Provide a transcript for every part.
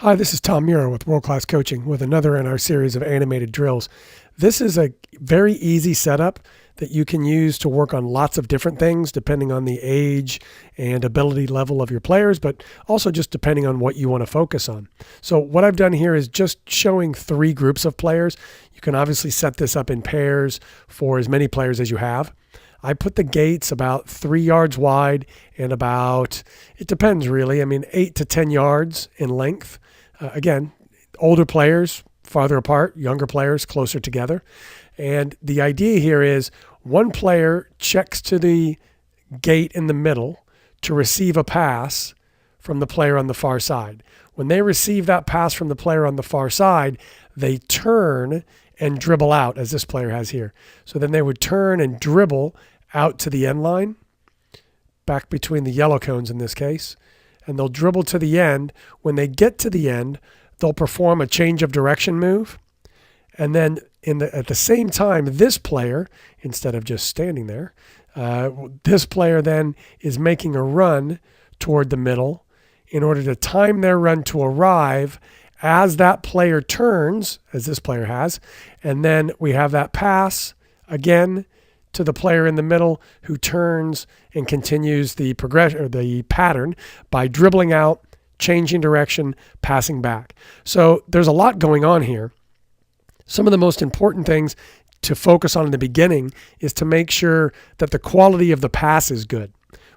Hi, this is Tom Muir with World Class Coaching with another in our series of animated drills. This is a very easy setup that you can use to work on lots of different things depending on the age and ability level of your players, but also just depending on what you want to focus on. So what I've done here is just showing three groups of players. You can obviously set this up in pairs for as many players as you have. I put the gates about 3 yards wide and about, it depends really, 8 to 10 yards in length. Again, older players farther apart, younger players closer together. And the idea here is one player checks to the gate in the middle to receive a pass from the player on the far side. When they receive that pass from the player on the far side, they turn and dribble out, as this player has here. So then they would turn and dribble out to the end line, back between the yellow cones in this case, and they'll dribble to the end. When they get to the end, they'll perform a change of direction move. And then at the same time, this player, instead of just standing there, this player then is making a run toward the middle in order to time their run to arrive as that player turns, as this player has. And then we have that pass again to the player in the middle who turns and continues the progression or the pattern by dribbling out, changing direction, passing back. So there's a lot going on here. Some of the most important things to focus on in the beginning is to make sure that the quality of the pass is good.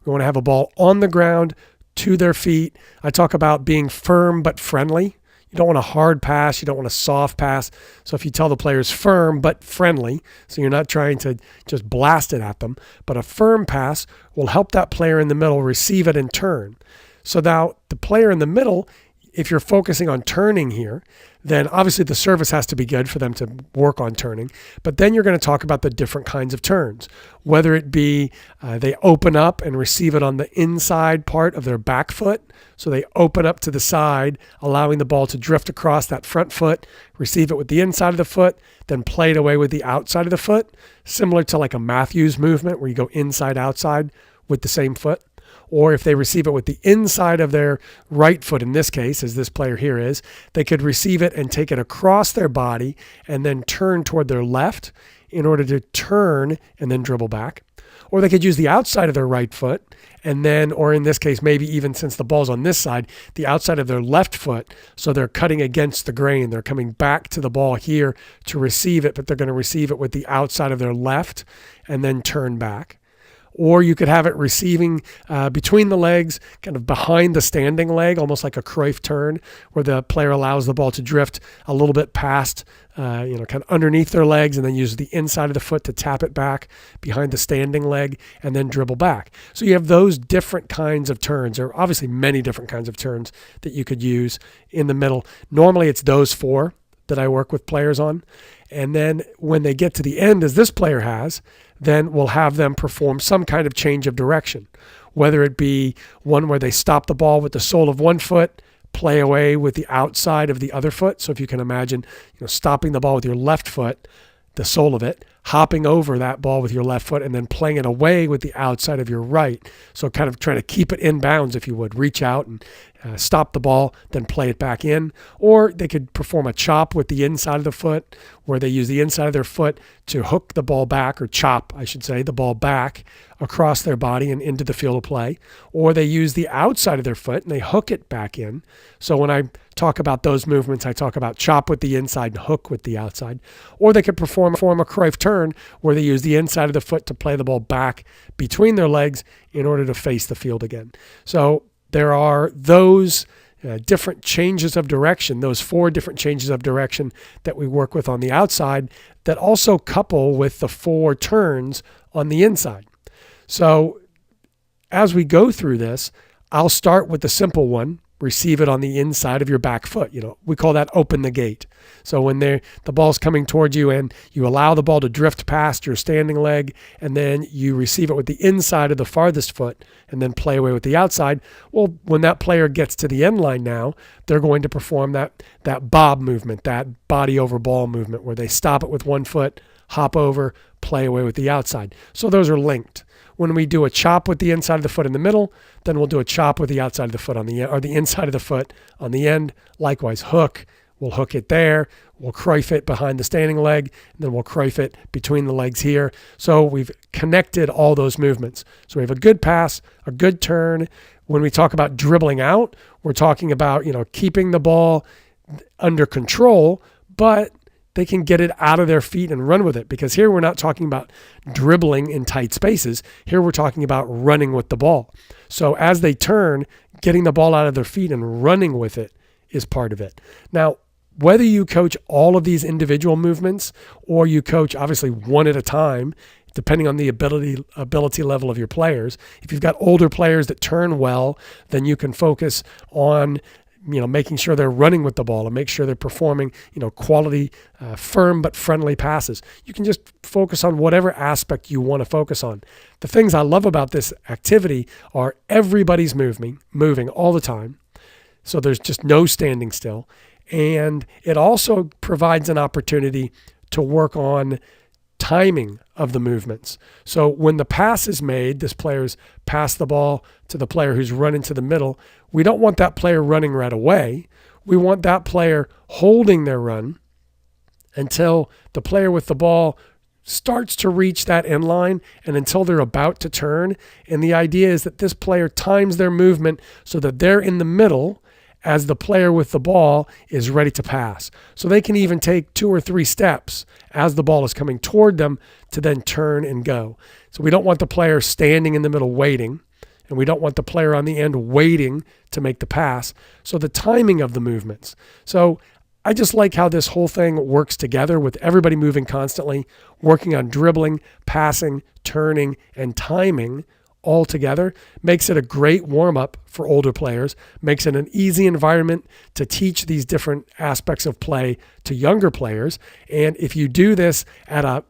We want to have a ball on the ground to their feet. I talk about being firm but friendly. You don't want a hard pass. You don't want a soft pass. So if you tell the players firm but friendly, so you're not trying to just blast it at them, but a firm pass will help that player in the middle receive it and turn. So now the player in the middle, if you're focusing on turning here, then obviously the service has to be good for them to work on turning. But then you're going to talk about the different kinds of turns, whether it be they open up and receive it on the inside part of their back foot. So they open up to the side, allowing the ball to drift across that front foot, receive it with the inside of the foot, then play it away with the outside of the foot, similar to like a Matthews movement where you go inside, outside with the same foot. Or if they receive it with the inside of their right foot, in this case, as this player here is, they could receive it and take it across their body and then turn toward their left in order to turn and then dribble back. Or they could use the outside of their right foot and then, or in this case, maybe even since the ball's on this side, the outside of their left foot. So they're cutting against the grain. They're coming back to the ball here to receive it, but they're going to receive it with the outside of their left and then turn back. Or you could have it receiving between the legs, kind of behind the standing leg, almost like a Cruyff turn, where the player allows the ball to drift a little bit past, kind of underneath their legs, and then use the inside of the foot to tap it back behind the standing leg, and then dribble back. So you have those different kinds of turns. There are obviously many different kinds of turns that you could use in the middle. Normally it's those four that I work with players on. And then when they get to the end, as this player has, then we'll have them perform some kind of change of direction, whether it be one where they stop the ball with the sole of one foot, play away with the outside of the other foot. So if you can imagine, stopping the ball with your left foot, the sole of it, hopping over that ball with your left foot and then playing it away with the outside of your right. So kind of trying to keep it in bounds, if you would, reach out and stop the ball, then play it back in. Or they could perform a chop with the inside of the foot, where they use the inside of their foot to hook the ball back, or chop, I should say, the ball back across their body and into the field of play. Or they use the outside of their foot and they hook it back in. So when I talk about those movements, I talk about chop with the inside and hook with the outside. Or they could perform a Cruyff turn, where they use the inside of the foot to play the ball back between their legs in order to face the field again. So there are those different changes of direction, those 4 different changes of direction that we work with on the outside that also couple with the 4 turns on the inside. So as we go through this, I'll start with the simple one, receive it on the inside of your back foot. We call that open the gate. So when the ball's coming towards you and you allow the ball to drift past your standing leg, and then you receive it with the inside of the farthest foot and then play away with the outside. Well, when that player gets to the end line now, they're going to perform that bob movement, that body over ball movement, where they stop it with one foot, hop over, play away with the outside. So those are linked. when we do a chop with the inside of the foot in the middle, then we'll do a chop with the outside of the foot on the end, or the inside of the foot on the end. Likewise, hook. We'll hook it there. We'll croif it behind the standing leg, and then we'll croif it between the legs here. So we've connected all those movements. So we have a good pass, a good turn. When we talk about dribbling out, we're talking about, keeping the ball under control, but they can get it out of their feet and run with it. Because here we're not talking about dribbling in tight spaces. Here we're talking about running with the ball. So as they turn, getting the ball out of their feet and running with it is part of it. Now, whether you coach all of these individual movements or you coach obviously one at a time, depending on the ability level of your players. If you've got older players that turn well, then you can focus on making sure they're running with the ball and make sure they're performing, quality, firm but friendly passes. You can just focus on whatever aspect you want to focus on. The things I love about this activity are everybody's moving all the time. So there's just no standing still. And it also provides an opportunity to work on timing of the movements. So when the pass is made, this player's passed the ball to the player who's run into the middle. We don't want that player running right away. We want that player holding their run until the player with the ball starts to reach that end line and until they're about to turn. And the idea is that this player times their movement so that they're in the middle as the player with the ball is ready to pass. So they can even take 2 or 3 steps as the ball is coming toward them to then turn and go. So we don't want the player standing in the middle waiting, and we don't want the player on the end waiting to make the pass. So the timing of the movements. So I just like how this whole thing works together with everybody moving constantly, working on dribbling, passing, turning, and timing all together. Makes it a great warm-up for older players, makes it an easy environment to teach these different aspects of play to younger players. And if you do this at a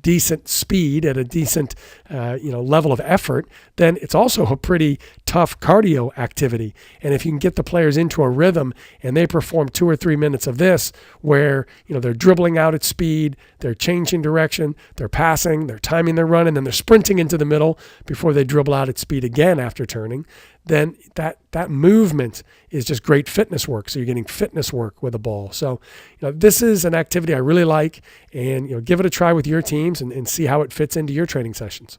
decent speed, at a decent level of effort, then it's also a pretty tough cardio activity. And if you can get the players into a rhythm and they perform 2 or 3 minutes of this where they're dribbling out at speed, they're changing direction, they're passing, they're timing their run, and then they're sprinting into the middle before they dribble out at speed again after turning, then that movement is just great fitness work. So you're getting fitness work with a ball. So this is an activity I really like, and give it a try with your teams and see how it fits into your training sessions.